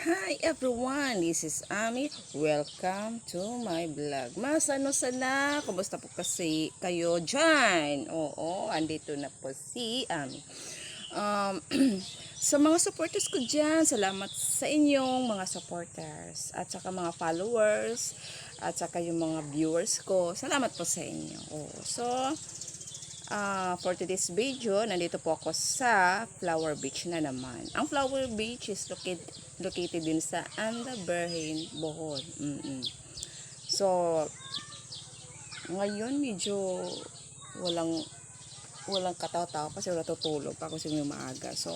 Hi everyone, this is Ami. Welcome to my vlog. Masano sana, kumusta po kasi kayo dyan? Oo, andito na po si Ami. Sa mga supporters ko dyan, salamat sa inyong mga supporters at saka mga followers at saka yung mga viewers ko. Salamat po sa inyo. For today's video, nandito po ako sa Flower Beach na naman. Ang Flower Beach is located din sa Andaberhin, Bohol. So, ngayon medyo walang kataw-taw kasi wala tutulog pa kasi may maaga. So,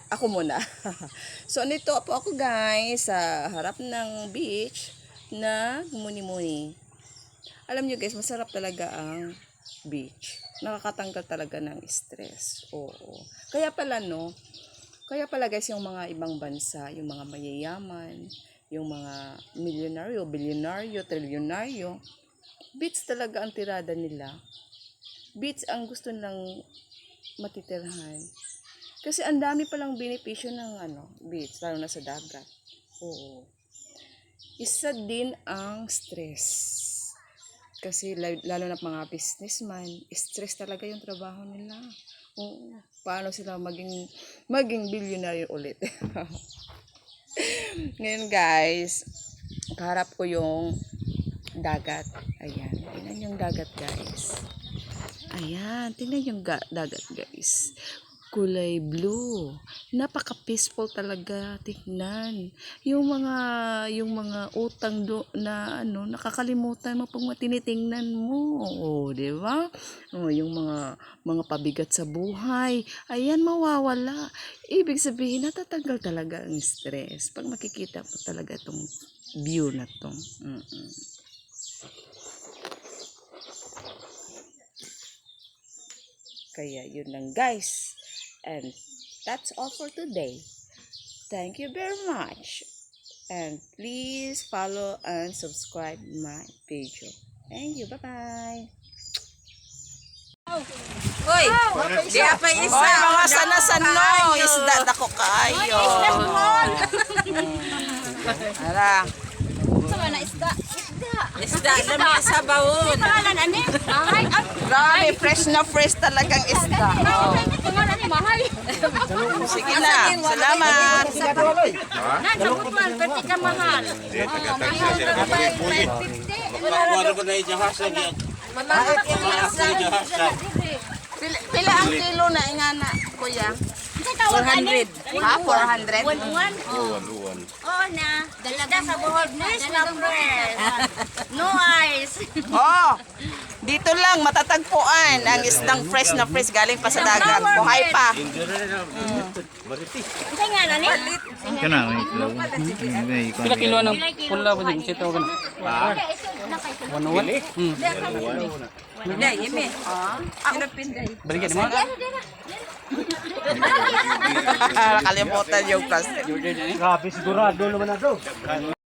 ako muna. So, nito po ako guys sa harap ng beach na muni-muni. Alam nyo guys, masarap talaga ang beach. Nakakatanggal talaga ng stress. Oo. Kaya pala guys, yung mga ibang bansa, yung mga mayayaman, yung mga milyonaryo, bilyonaryo, trilyonaryo, beach talaga ang tirada nila. Beach ang gusto ng matitirhan. Kasi ang dami palang benepisyo ng beach, lalo na sa dagat. Oo. Isa din ang stress. Kasi lalo na mga businessman, stress talaga yung trabaho nila. Oo. Paano sila maging billionaire ulit. Ngayon guys, kaharap ko yung dagat. Ayan, tingnan yung dagat guys. Ayan, tingnan yung dagat guys. Kulay blue. Napaka-peaceful talaga tingnan. Yung mga utang na nakakalimutan mo pag tinitingnan mo. Oh, 'di ba? Oh, yung mga pabigat sa buhay, ayan mawawala. Ibig sabihin natatanggal talaga ang stress pag makikita mo talaga tong view na to. Kaya yun lang guys. And that's all for today. Thank you very much. And please follow and subscribe my video. Thank you. Bye-bye. Hoy, di apa isa. Hoy, mga sana-sano. Isda dako kayo. Hala. Sama na isda. Isda na sa baon. Pangalan ani? Mahal. Grabe, fresh na fresh talagang isda. Pangalan ni Mahal. Sige na, salamat. Nagsabutuan pati ka Mahal. Pila ang kilo na ingana, kuya? 400. Ha? 400? Oo na. Dalaga sa buhod na. Dalagang fresh. No ice. Oh, dito lang matatagpuan ang isdang fresh na fresh galing pa sa dagat. Buhay pa. Kaya nga na ni? Kana may kilo. Pila kilo ng pula pa din sito kan. Wano wan. Hindi, yeme. Ako pinday. Balik di mo. Nakalimutan yung plastic. Grabe sigurado naman na do.